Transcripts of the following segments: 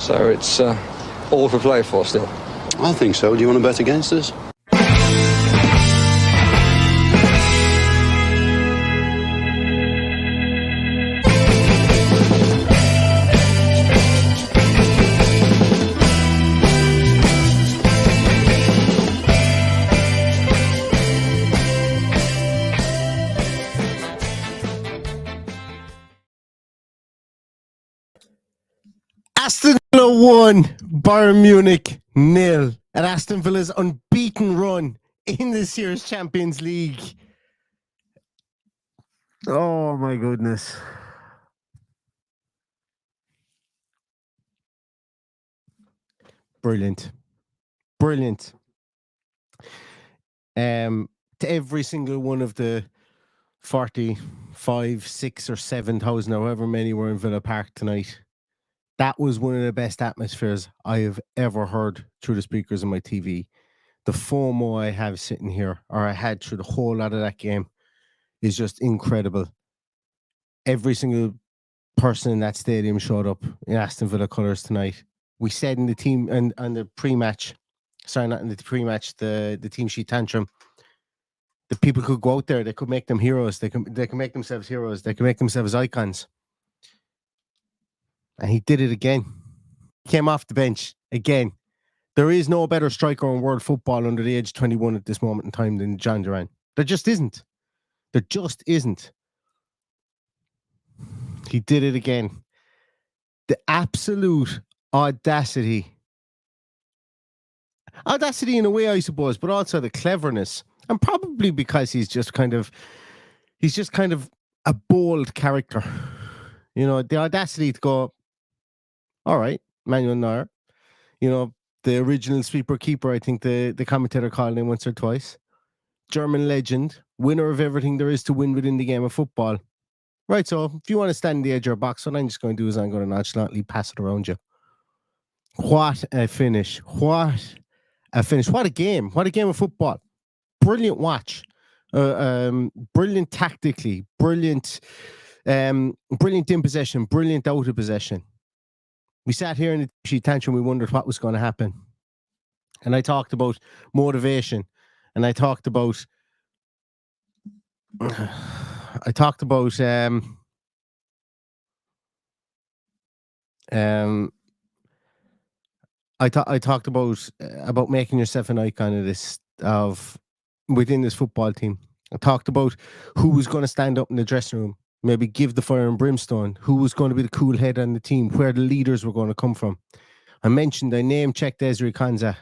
So it's all to play for still. I think so. Do you want to bet against us? Aston Villa 1, Bayern Munich 0, and Aston Villa's unbeaten run in this year's Champions League. Oh my goodness. Brilliant. Brilliant. To every single one of the 45, 6 or 7,000, however many were in Villa Park tonight, that was one of the best atmospheres I have ever heard through the speakers on my TV. The FOMO I have sitting here, or I had through the whole lot of that game, is just incredible. Every single person in that stadium showed up in Aston Villa colours tonight. We said in the team and the pre-match, sorry, not in the pre-match, the team sheet tantrum, the people could go out there, they could make them heroes, they can make themselves heroes, they can make themselves icons. And he did it again. Came off the bench again. There is no better striker in world football under the age of 21 at this moment in time than John Duran. There just isn't. There just isn't. He did it again. The absolute audacity. Audacity in a way, I suppose, but also the cleverness. And probably because he's just kind of a bold character. You know, the audacity to go, all right, Manuel Neuer, you know, the original sweeper keeper, I think the commentator called him once or twice. German legend, winner of everything there is to win within the game of football. Right, so if you want to stand in the edge of your box, what I'm just going to do is I'm going to nonchalantly pass it around you. What a finish. What a finish. What a game. What a game of football. Brilliant watch. Brilliant tactically. Brilliant in possession. Brilliant out of possession. We sat here in the sheet tantrum, we wondered what was going to happen. And I talked about motivation. And I talked about I talked about making yourself an icon of within this football team. I talked about who was going to stand up in the dressing room, maybe give the fire and brimstone, who was going to be the cool head on the team, where the leaders were going to come from. I name-checked Ezri Konsa.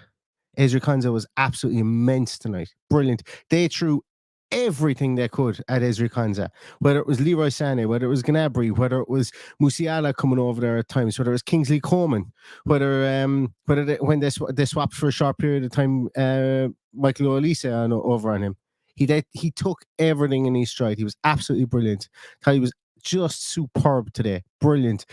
Ezri Konsa was absolutely immense tonight. Brilliant. They threw everything they could at Ezri Konsa, whether it was Leroy Sané, whether it was Gnabry, whether it was Musiala coming over there at times, whether it was Kingsley Coman, when they swapped for a short period of time, Michael Olise over on him. He took everything in his stride. He was absolutely brilliant. He was just superb today. Brilliant.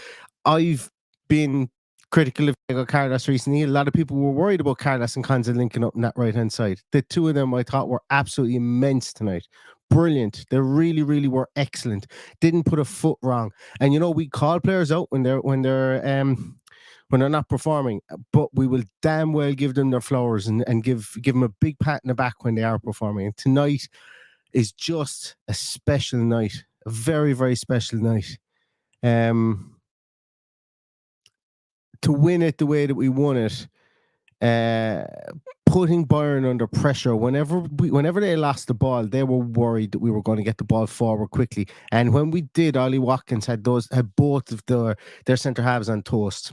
I've been critical of Diego Carlos recently. A lot of people were worried about Carlos and Konsa linking up in that right-hand side. The two of them I thought were absolutely immense tonight. Brilliant. They really, really were excellent. Didn't put a foot wrong. And you know, we call players out when they're not performing, but we will damn well give them their flowers and give them a big pat in the back when they are performing. And tonight is just a special night, a very, very special night. To win it the way that we won it, putting Bayern under pressure. Whenever they lost the ball, they were worried that we were going to get the ball forward quickly. And when we did, Ollie Watkins had both of their centre halves on toast.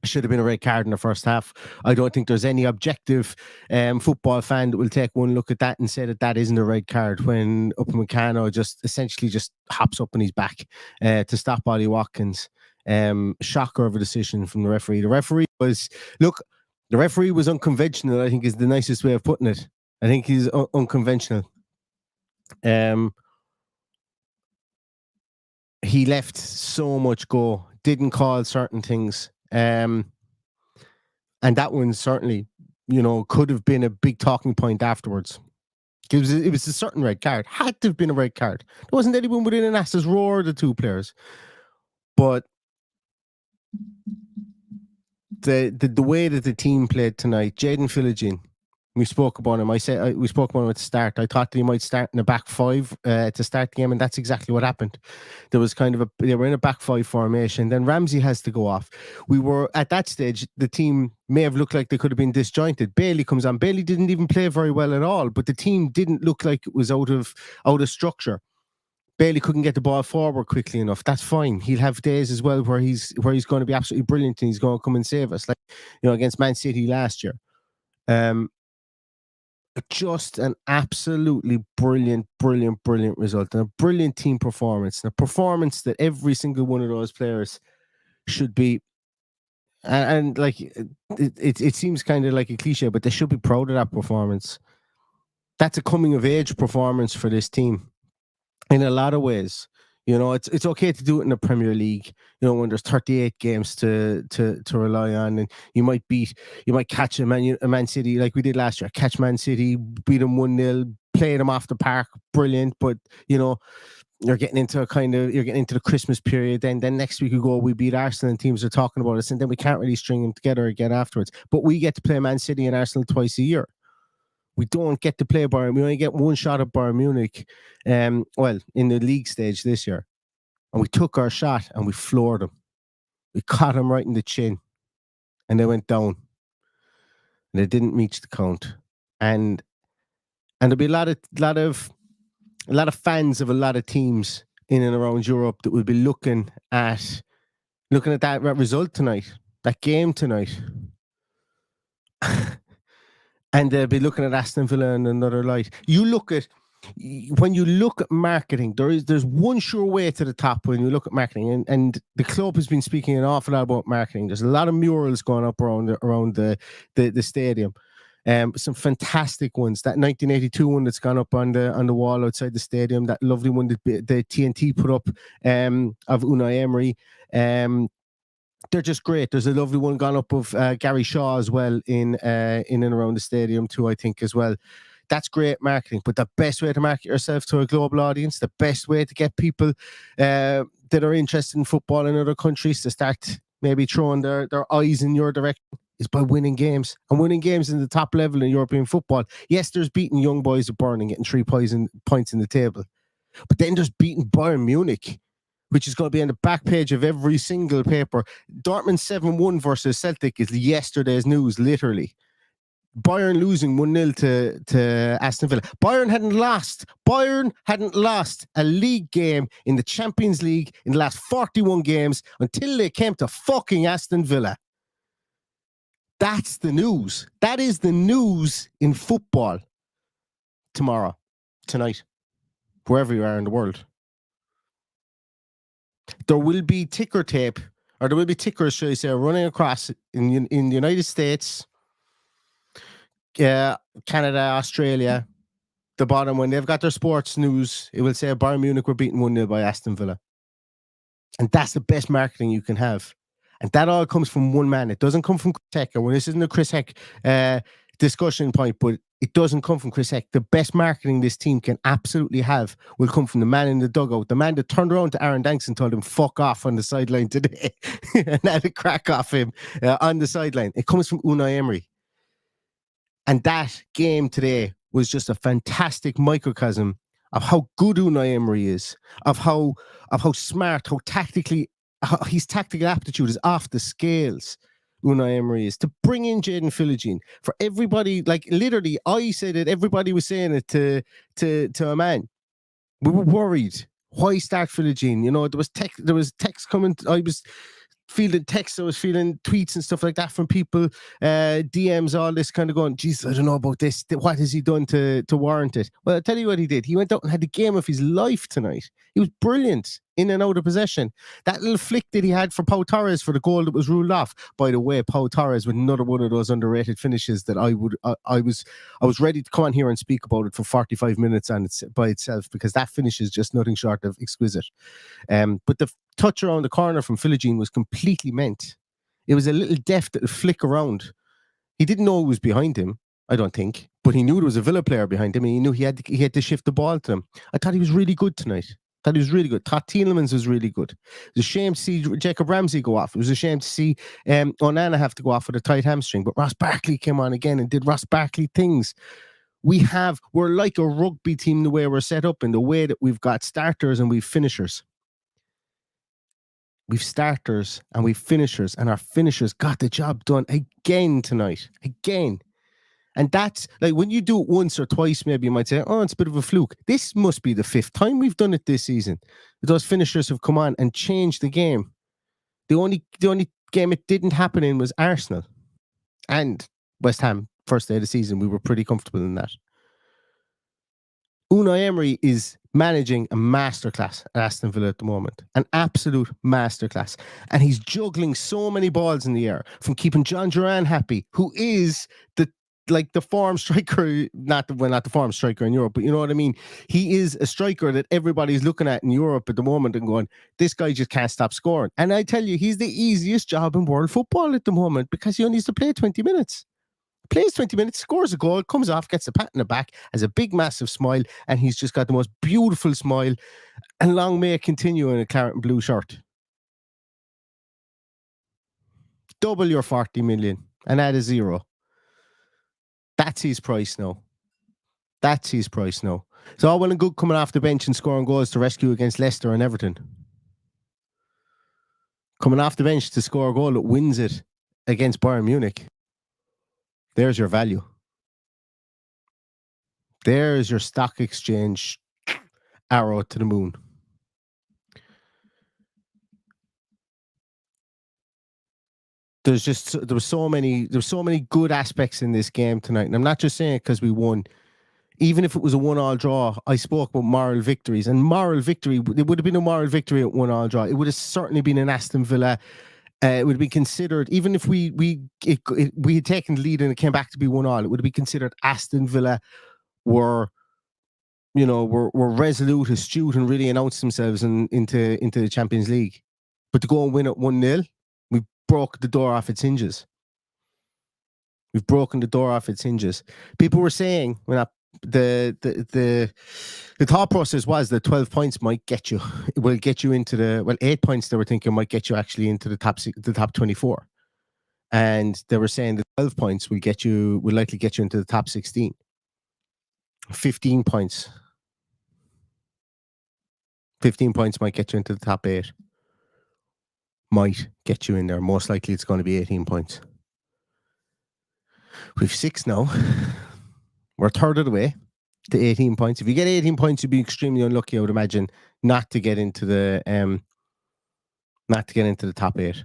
Should have been a red card in the first half. I don't think there's any objective football fan that will take one look at that and say that isn't a red card when Upamecano just essentially hops up on his back to stop Ollie Watkins. Shocker of a decision from the referee. The referee was unconventional, I think is the nicest way of putting it. I think he's unconventional. He left so much go, didn't call certain things. And that one certainly, could have been a big talking point afterwards. It was a certain red card. Had to have been a red card. There wasn't anyone within an ass's roar, the two players. But the way that the team played tonight, Jadon Philogene, we spoke about him. We spoke about him at the start. I thought that he might start in a back five to start the game, and that's exactly what happened. There was they were in a back five formation. Then Ramsey has to go off. We were at that stage. The team may have looked like they could have been disjointed. Bailey comes on. Bailey didn't even play very well at all, but the team didn't look like it was out of structure. Bailey couldn't get the ball forward quickly enough. That's fine. He'll have days as well where he's going to be absolutely brilliant and he's going to come and save us, like against Man City last year. Just an absolutely brilliant result and a brilliant team performance, and a performance that every single one of those players should be. And like it seems kind of like a cliche, but they should be proud of that performance. That's a coming of age performance for this team in a lot of ways. It's okay to do it in the Premier League, when there's 38 games to rely on, and you might catch a Man City like we did last year, catch Man City, beat them 1-0, play them off the park, brilliant. But you're getting into the Christmas period. Then next week we beat Arsenal and teams are talking about us, and then we can't really string them together again afterwards. But we get to play Man City and Arsenal twice a year. We don't get to play Bayern. We only get one shot at Bayern Munich, in the league stage this year. And we took our shot and we floored them. We caught them right in the chin, and they went down. And they didn't reach the count. And there'll be a lot of fans of a lot of teams in and around Europe that will be looking at that result tonight, that game tonight. And they'll be looking at Aston Villa in another light. When you look at marketing, there's one sure way to the top when you look at marketing, and the club has been speaking an awful lot about marketing. There's a lot of murals going up around the stadium. Some fantastic ones. That 1982 one that's gone up on the wall outside the stadium. That lovely one that the TNT put up of Unai Emery. They're just great. There's a lovely one gone up of Gary Shaw as well in and around the stadium too, I think, as well. That's great marketing. But the best way to market yourself to a global audience, the best way to get people that are interested in football in other countries to start maybe throwing their eyes in your direction is by winning games. And winning games in the top level in European football. Yes, there's beating young boys at Bayern and getting 3 points in the table. But then there's beating Bayern Munich, which is going to be on the back page of every single paper. Dortmund 7-1 versus Celtic is yesterday's news, literally. Bayern losing 1-0 to Aston Villa. Bayern hadn't lost a league game in the Champions League in the last 41 games until they came to fucking Aston Villa. That's the news. That is the news in football tonight, wherever you are in the world. There will be ticker tape, or there will be tickers, shall I say, running across in the United States, Canada, Australia, the bottom. When they've got their sports news, it will say Bayern Munich were beaten 1-0 by Aston Villa. And that's the best marketing you can have. And that all comes from one man. It doesn't come from Chris Heck. Well, this isn't a Chris Heck discussion point, but it doesn't come from Chris Heck. The best marketing this team can absolutely have will come from the man in the dugout, the man that turned around to Aaron Danks and told him fuck off on the sideline today and had a crack off him on the sideline. It comes from Unai Emery. And that game today was just a fantastic microcosm of how good Unai Emery is, of how smart, how his tactical aptitude is off the scales. Unai Emery is to bring in Jadon Philogene for everybody. Like literally, I said it. Everybody was saying it to a man. We were worried. Why start Philogene? There was text coming. I was feeling texts. I was feeling tweets and stuff like that from people, DMs, all this kind of going, geez, I don't know about this. What has he done to warrant it? Well, I'll tell you what he did. He went out and had the game of his life tonight. He was brilliant in and out of possession. That little flick that he had for Pau Torres for the goal that was ruled off. By the way, Pau Torres with another one of those underrated finishes that I was ready to come on here and speak about it for 45 minutes by itself, because that finish is just nothing short of exquisite. But the touch around the corner from Philogene was completely meant. It was a little deft little flick around. He didn't know who was behind him, I don't think, but he knew there was a Villa player behind him, and he knew he had to shift the ball to him. I thought he was really good tonight. Thought he was really good. Thought Tielemans was really good. It was a shame to see Jacob Ramsey go off. It was a shame to see Onana have to go off with a tight hamstring. But Ross Barkley came on again and did Ross Barkley things. We're like a rugby team the way we're set up, in the way that we've got starters and we've finishers. We've starters and we've finishers, and our finishers got the job done again tonight. Again. And that's like, when you do it once or twice, maybe you might say, oh, it's a bit of a fluke. This must be the 5th time we've done it this season. Those finishers have come on and changed the game. The only game it didn't happen in was Arsenal and West Ham. First day of the season, we were pretty comfortable in that. Unai Emery is managing a masterclass at Aston Villa at the moment. An absolute masterclass. And he's juggling so many balls in the air, from keeping John Duran happy, who is the form striker, not the form striker in Europe, but you know what I mean? He is a striker that everybody's looking at in Europe at the moment and going, this guy just can't stop scoring. And I tell you, he's the easiest job in world football at the moment, because he only needs to play 20 minutes. Plays 20 minutes, scores a goal, comes off, gets a pat in the back, has a big, massive smile, and he's just got the most beautiful smile. And long may it continue in a claret and blue shirt. Double your 40 million and add a 0. That's his price now. That's his price now. It's all well and good coming off the bench and scoring goals to rescue against Leicester and Everton. Coming off the bench to score a goal that wins it against Bayern Munich. There's your value. There's your stock exchange arrow to the moon. There were so many good aspects in this game tonight. And I'm not just saying it because we won. Even if it was a 1-1 draw, I spoke about moral victories. And moral victory, it would have been a moral victory at 1-1 draw. It would have certainly been an Aston Villa. It would be considered, even if we had taken the lead and it came back to be 1-1, it would be considered Aston Villa were resolute, astute, and really announced themselves into the Champions League. But to go and win at 1-0, we broke the door off its hinges. We've broken the door off its hinges. People were saying the thought process was that 12 points might get you. It will get you into 8 points they were thinking might get you actually into the top 24. And they were saying that 12 points will likely get you into the top 16. 15 points. 15 points might get you into the top 8. Might get you in there. Most likely it's going to be 18 points. We've 6 now. We're a third of the way to 18 points. If you get 18 points, you'd be extremely unlucky, I would imagine, not to get into the top 8.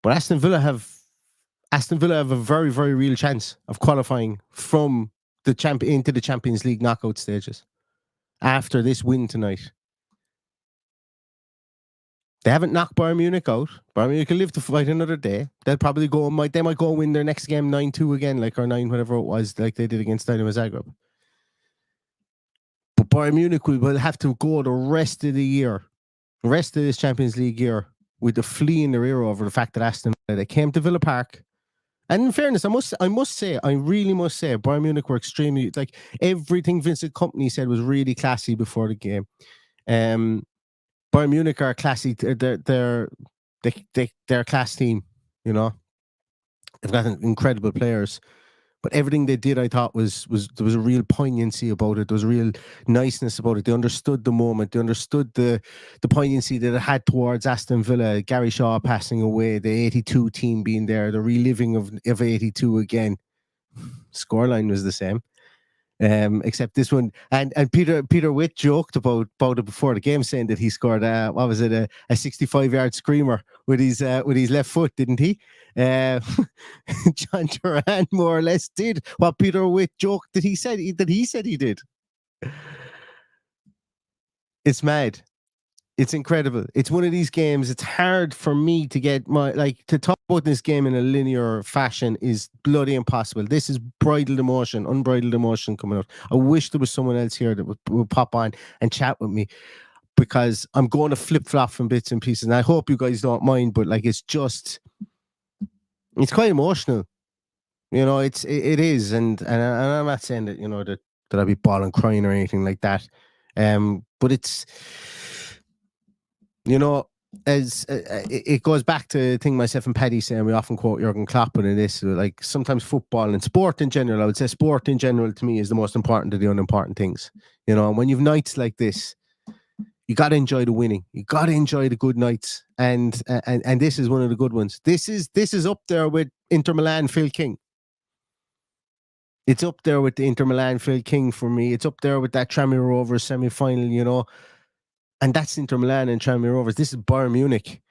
But Aston Villa have a very, very real chance of qualifying from into the Champions League knockout stages after this win tonight. They haven't knocked Bayern Munich out. Bayern Munich can live to fight another day. They'll probably they might go and win their next game 9-2 again, or 9 whatever it was, like they did against Dynamo Zagreb. But Bayern Munich will have to go the rest of this Champions League year with a flea in their ear over the fact that Aston Villa, they came to Villa Park. And in fairness, I really must say, Bayern Munich were extremely, everything Vincent Kompany said was really classy before the game. Bayern Munich are a classy. They're a class team. You know, they've got incredible players, but everything they did, I thought, there was a real poignancy about it. There was a real niceness about it. They understood the moment. They understood the poignancy that it had towards Aston Villa. Gary Shaw passing away, the '82 team being there, the reliving of '82 again. Scoreline was the same. Except this one, and Peter Witt joked about it before the game, saying that he scored a 65-yard screamer with his left foot, didn't he? John Duran more or less did what Peter Witt joked that he said he did. It's mad. It's incredible. It's one of these games. It's hard for me to get to talk about this game in a linear fashion is bloody impossible. This is unbridled emotion coming out. I wish there was someone else here that would pop on and chat with me, because I'm going to flip flop from bits and pieces. And I hope you guys don't mind, but it's quite emotional. You know, it is, and I'm not saying that, that that I'd be bawling, crying, or anything like that. But it's, you know, as it goes back to the thing myself and Paddy saying, we often quote Jurgen Klopp in this, like sometimes football and sport in general, I would say sport in general to me is the most important of the unimportant things. You know, and when you've nights like this, you got to enjoy the winning. You got to enjoy the good nights, and this is one of the good ones. This is up there with Inter Milan, Phil King. It's up there with the Inter Milan, Phil King for me. It's up there with that Tranmere Rovers semi-final, you know. And that's Inter Milan and Tranmere Rovers. This is Bayern Munich,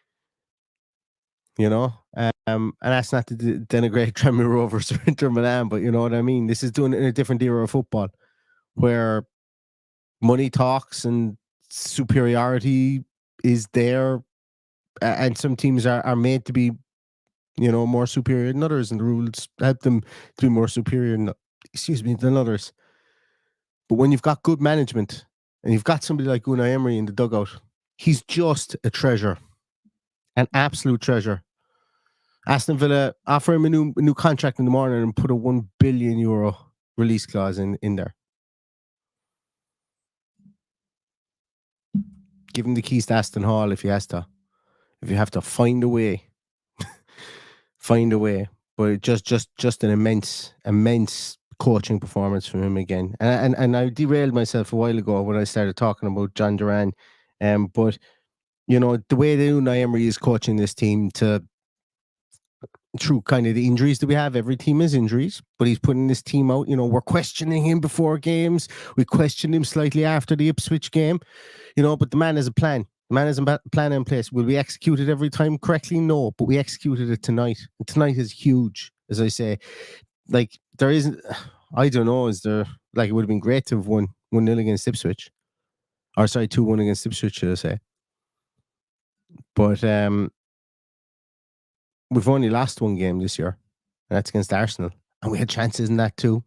you know. And that's not to denigrate Tranmere Rovers or Inter Milan, but you know what I mean. This is doing it in a different era of football, where money talks and superiority is there, and some teams are made to be, you know, more superior than others, and the rules help them to be more superior than others. But when you've got good management and you've got somebody like Unai Emery in the dugout, he's just a treasure, an absolute treasure. Aston Villa offer him a new contract in the morning and put a €1 billion release clause in there. Give him the keys to Aston Hall if he has to. If you have to, find a way. Find a way. But just an immense coaching performance from him again. And I derailed myself a while ago when I started talking about John Duran. But you know, the way that Unai Emery is coaching this team through kind of the injuries that we have. Every team has injuries, but he's putting this team out. You know, we're questioning him before games. We questioned him slightly after the Ipswich game. You know, but the man has a plan. The man has a plan in place. Will we execute it every time correctly? No, but we executed it tonight. And tonight is huge, as I say. Like, there isn't, I don't know, is there, like, it would have been great to have won 1-0 against Ipswich. Or sorry, 2-1 against Ipswich, should I say. But we've only lost one game this year, and that's against Arsenal. And we had chances in that too.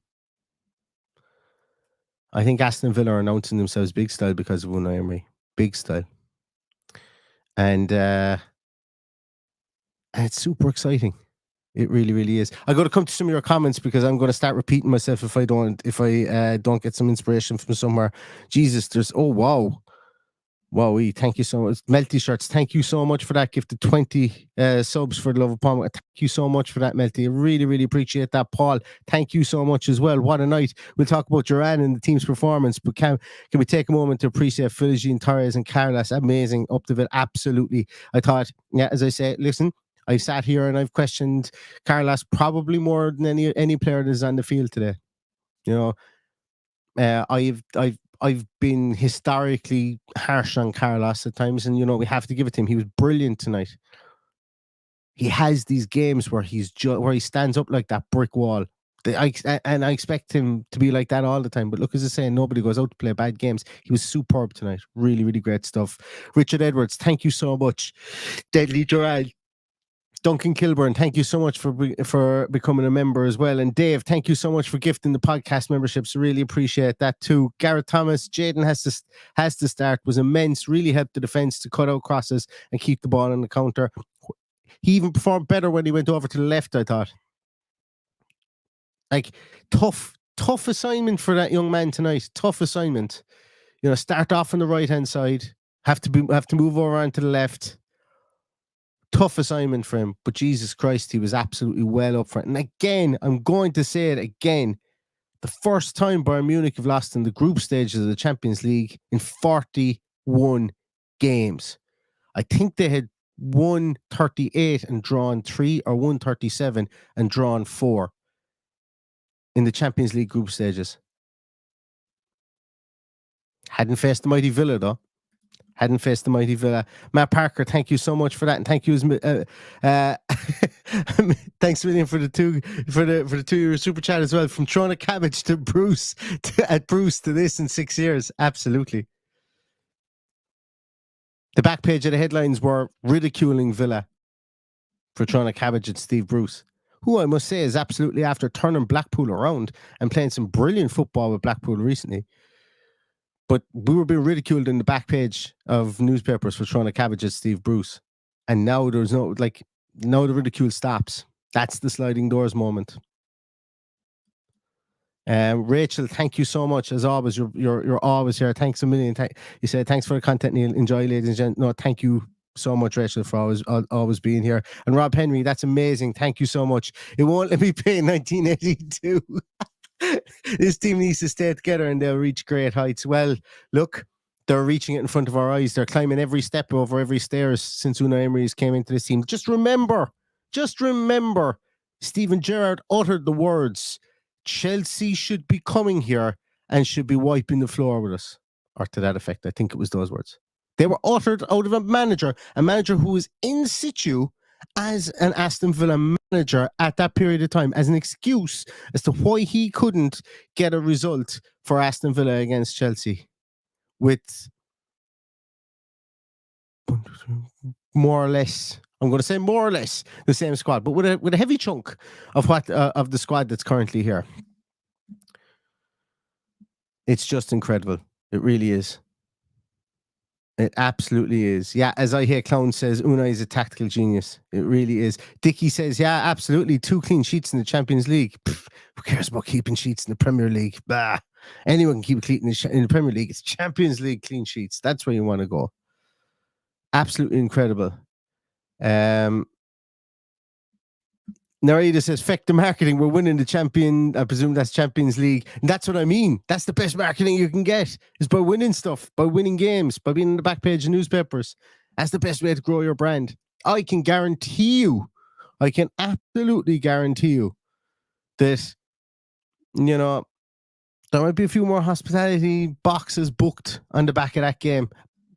I think Aston Villa are announcing themselves big style because of Unai Emery. Big style. And it's super exciting. It really, really is. I got to come to some of your comments because I'm going to start repeating myself if I don't get some inspiration from somewhere. Jesus, there's wow, thank you so much. Melty Shirts, thank you so much for that gift of 20 subs for the love of Palm. Thank you so much for that, Melty. I really, really appreciate that. Paul, thank you so much as well. What a night. We'll talk about Duran and the team's performance, but can we take a moment to appreciate Philogene, Torres and Carlos? Amazing up the bit. Absolutely. I thought, yeah, as I say, listen, I've sat here and I've questioned Carlos probably more than any player that is on the field today. You know, I've been historically harsh on Carlos at times, and you know we have to give it to him. He was brilliant tonight. He has these games where he stands up like that brick wall. I expect him to be like that all the time. But look, as I say, nobody goes out to play bad games. He was superb tonight. Really, really great stuff. Richard Edwards, thank you so much. Deadly Gerald. Duncan Kilburn, thank you so much for becoming a member as well. And Dave, thank you so much for gifting the podcast memberships. Really appreciate that too. Garrett Thomas, Jaden has to start, was immense. Really helped the defense to cut out crosses and keep the ball on the counter. He even performed better when he went over to the left, I thought. Like, tough assignment for that young man tonight. Tough assignment. You know, start off on the right-hand side, have to move over onto the left. Tough assignment for him, but Jesus Christ, he was absolutely well up for it. And again, I'm going to say it again, the first time Bayern Munich have lost in the group stages of the Champions League in 41 games. I think they had won 38 and drawn 3, or won 37 and drawn 4 in the Champions League group stages. Hadn't faced the mighty Villa though. Hadn't faced the mighty Villa. Matt Parker, thank you so much for that, and thank you. Thanks a million for the €2 super chat as well. From throwing a cabbage to Bruce to this in 6 years, absolutely. The back page of the headlines were ridiculing Villa for throwing a cabbage at Steve Bruce, who I must say is absolutely after turning Blackpool around and playing some brilliant football with Blackpool recently. But we were being ridiculed in the back page of newspapers for throwing a cabbage at Steve Bruce. And now there's now the ridicule stops. That's the sliding doors moment. Rachel, thank you so much as always. You're always here. Thanks a million. You said thanks for the content, Neil. Enjoy, ladies and gentlemen. No, thank you so much, Rachel, for always being here. And Rob Henry, that's amazing. Thank you so much. It won't let me pay 1982. This team needs to stay together and they'll reach great heights. Well, look, they're reaching it in front of our eyes. They're climbing every step over every stairs since Unai Emery's came into this team. Just remember, Steven Gerrard uttered the words, Chelsea should be coming here and should be wiping the floor with us. Or to that effect, I think it was those words. They were uttered out of a manager who was in situ as an Aston Villa manager at that period of time, as an excuse as to why he couldn't get a result for Aston Villa against Chelsea with more or less, I'm going to say more or less the same squad, but with a heavy chunk of of the squad that's currently here. It's just incredible. It really is. It absolutely is. Yeah, as I hear Clown says, Unai is a tactical genius. It really is. Dickie says, yeah, absolutely. 2 clean sheets in the Champions League. Pff, who cares about keeping sheets in the Premier League? Bah. Anyone can keep a clean in the Premier League. It's Champions League clean sheets. That's where you want to go. Absolutely incredible. Narita says, feck the marketing. We're winning the champion. I presume that's Champions League. And that's what I mean. That's the best marketing you can get, is by winning stuff, by winning games, by being on the back page of newspapers. That's the best way to grow your brand. I can absolutely guarantee you that, you know, there might be a few more hospitality boxes booked on the back of that game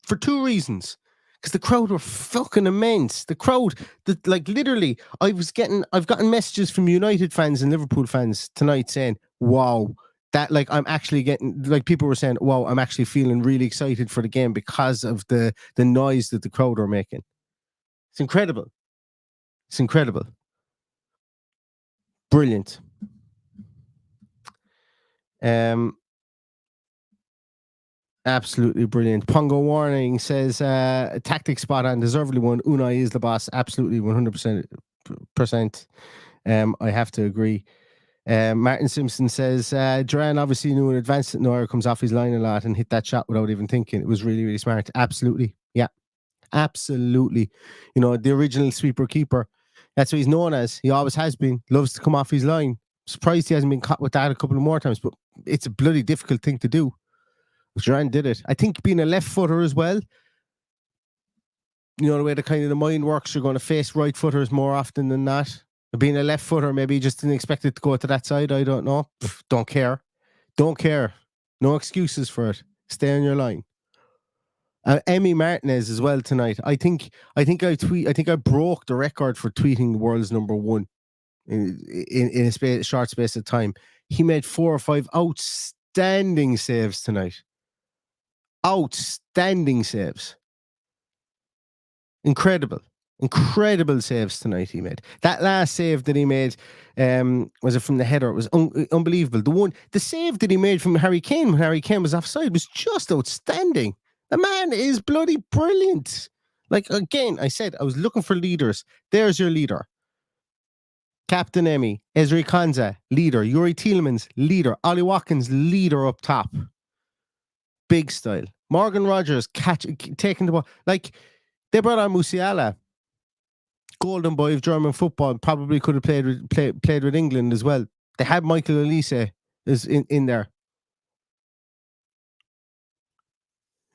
for 2 reasons. Because the crowd were fucking immense. The crowd, like literally, I've gotten messages from United fans and Liverpool fans tonight saying, wow, that like I'm actually getting, like people were saying, wow, I'm actually feeling really excited for the game because of the noise that the crowd are making. It's incredible. It's incredible. Brilliant. Absolutely brilliant. Pongo Warning says, tactic spot on, deservedly one. Unai is the boss. Absolutely 100%. I have to agree. Martin Simpson says, Duran obviously knew in advance that Neuer comes off his line a lot and hit that shot without even thinking. It was really, really smart. Absolutely. Yeah. Absolutely. You know, the original sweeper keeper. That's what he's known as. He always has been. Loves to come off his line. Surprised he hasn't been caught with that a couple of more times, but it's a bloody difficult thing to do. Duran did it. I think being a left footer as well, you know, the way the mind works, you're going to face right footers more often than not. Being a left footer, maybe you just didn't expect it to go to that side. I don't know. Don't care. No excuses for it. Stay on your line. Emmy Martinez as well tonight. I think I broke the record for tweeting the world's number 1 in a short space of time. He made 4 or 5 outstanding saves tonight. Outstanding saves. Incredible saves tonight he made. That last save that he made, was it from the header? It was unbelievable. The save that he made from Harry Kane when Harry Kane was offside was just outstanding. The man is bloody brilliant. Like, again, I said I was looking for leaders. There's your leader. Captain Emmy, Ezri Konsa, leader. Yuri Tielemans, leader. Ollie Watkins, leader up top. Big style. Morgan Rogers taking the ball. Like, they brought on Musiala, golden boy of German football. Probably could have played with England as well. They had Michael Olise is in there.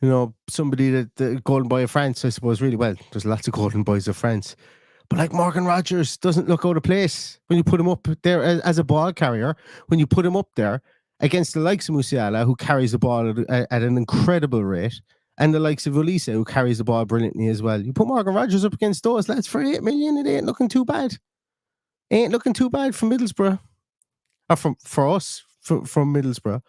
You know, somebody that the golden boy of France, I suppose, really well. There's lots of golden boys of France. But like Morgan Rogers doesn't look out of place when you put him up there as a ball carrier. When you put him up there against the likes of Musiala, who carries the ball at an incredible rate, and the likes of Olise, who carries the ball brilliantly as well. You put Morgan Rogers up against those lads for 8 million, it ain't looking too bad. Ain't looking too bad from Middlesbrough. Or for us, from Middlesbrough.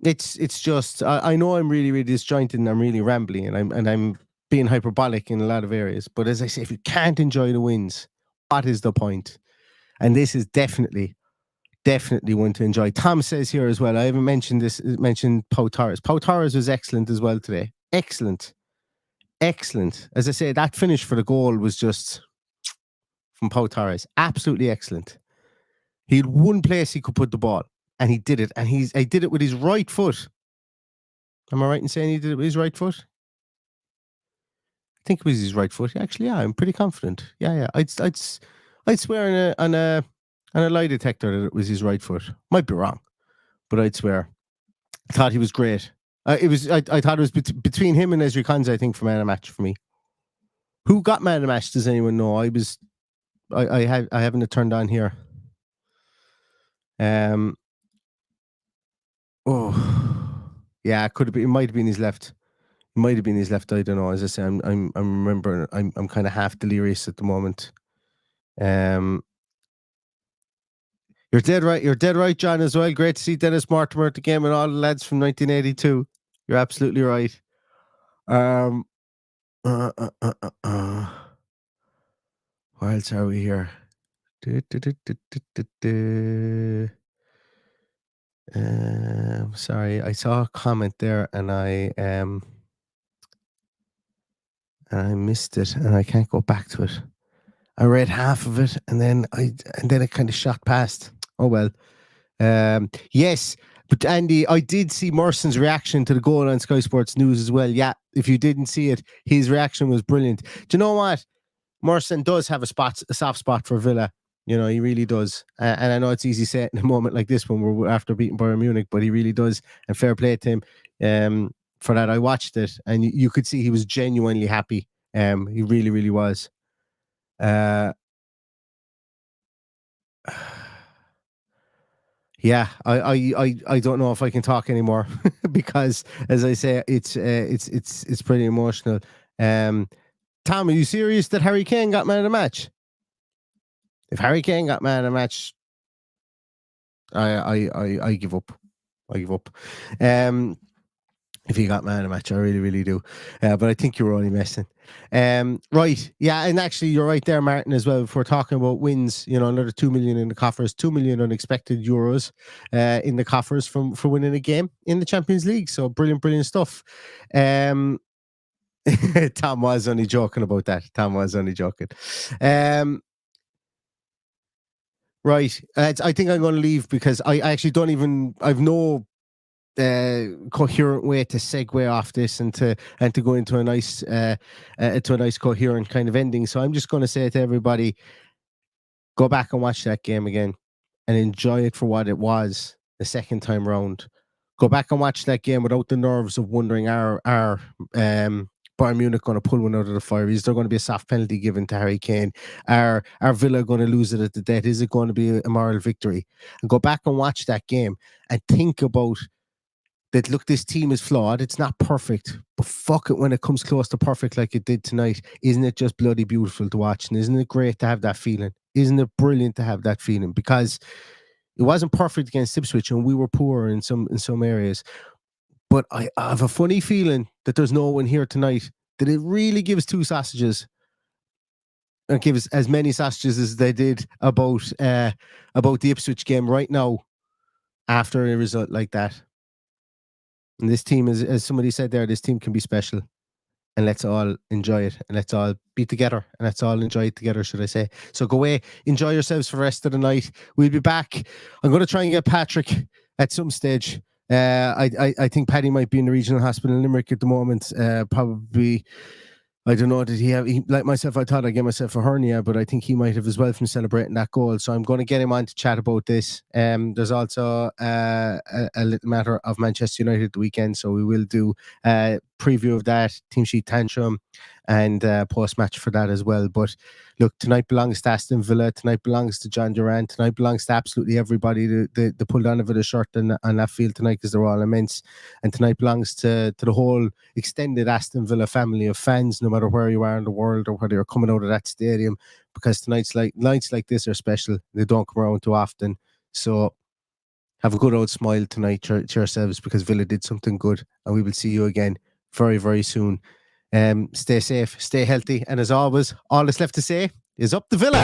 It's just, I know I'm really, really disjointed and I'm really rambling and I'm being hyperbolic in a lot of areas. But as I say, if you can't enjoy the wins, what is the point? And this is definitely one to enjoy. Tom says here as well, I haven't mentioned Pau Torres. Pau Torres was excellent as well today. Excellent. As I say, that finish for the goal was just from Pau Torres. Absolutely excellent. He had one place he could put the ball, and he did it. And he did it with his right foot. Am I right in saying he did it with his right foot? I think it was his right foot. Actually, yeah, I'm pretty confident. Yeah. I'd swear on a lie detector that it was his right foot. Might be wrong, but I'd swear. I thought he was great. I thought it was between him and Ezri Konsa, I think, for man of the match for me. Who got man of the match? Does anyone know? I haven't it turned on here. Yeah, it could have been. It might have been his left. It might have been his left. I don't know. As I say, I'm remembering. I'm kind of half delirious at the moment. You're dead right. You're dead right, John, as well. Great to see Dennis Mortimer at the game and all the lads from 1982. You're absolutely right. Where else are we here? Sorry, I saw a comment there and I missed it and I can't go back to it. I read half of it and then it kind of shot past. Oh well. Yes, but Andy, I did see Merson's reaction to the goal on Sky Sports News as well. Yeah, if you didn't see it, his reaction was brilliant. Do you know what? Merson does have a soft spot for Villa. You know, he really does. And I know it's easy saying in a moment like this when we're after beating Bayern Munich, but he really does. And fair play to him for that. I watched it and you could see he was genuinely happy. He really, really was. Yeah, I don't know if I can talk anymore because, as I say, it's pretty emotional. Tom, are you serious that Harry Kane got man of the match? If Harry Kane got man of the match, I give up. I give up. If he got man of the match, I really, really do. But I think you were only messing. Right. Yeah, and actually you're right there, Martin, as well. If we're talking about wins, you know, another 2 million in the coffers, 2 million unexpected euros in the coffers for winning a game in the Champions League. So brilliant stuff. Tom was only joking about that. Tom was only joking. Right. I think I'm going to leave because I actually don't even, I've no coherent way to segue off this and to go into a nice coherent kind of ending. So I'm just going to say to everybody, go back and watch that game again and enjoy it for what it was the second time round. Go back and watch that game without the nerves of wondering are Bayern Munich going to pull one out of the fire? Is there going to be a soft penalty given to Harry Kane? Are Villa going to lose it at the death? Is it going to be a moral victory? And go back and watch that game and think about that. Look, this team is flawed. It's not perfect, but fuck it, when it comes close to perfect like it did tonight, isn't it just bloody beautiful to watch? And isn't it great to have that feeling? Isn't it brilliant to have that feeling? Because it wasn't perfect against Ipswich and we were poor in some areas. But I have a funny feeling that there's no one here tonight that it really gives two sausages and gives as many sausages as they did about the Ipswich game right now after a result like that. And this team, as somebody said there, this team can be special. And let's all enjoy it. And let's all be together. And let's all enjoy it together, should I say. So go away, enjoy yourselves for the rest of the night. We'll be back. I'm going to try and get Patrick at some stage. I think Paddy might be in the regional hospital in Limerick at the moment. Probably, I don't know, did he like myself, I thought I'd get myself a hernia, but I think he might have as well from celebrating that goal. So I'm going to get him on to chat about this. There's also a little matter of Manchester United the weekend, so we will do a preview of that, team sheet tantrum, and post-match for that as well. But look, tonight belongs to Aston Villa, tonight belongs to John Duran, tonight belongs to absolutely everybody that pulled on of it a shirt on that field tonight, because they're all immense. And tonight belongs to the whole extended Aston Villa family of fans, no matter where you are in the world or whether you're coming out of that stadium, because nights like this are special. They don't come around too often. So have a good old smile tonight to yourselves, because Villa did something good, and we will see you again very, very soon. Stay safe, stay healthy, and as always, all that's left to say is up the Villa.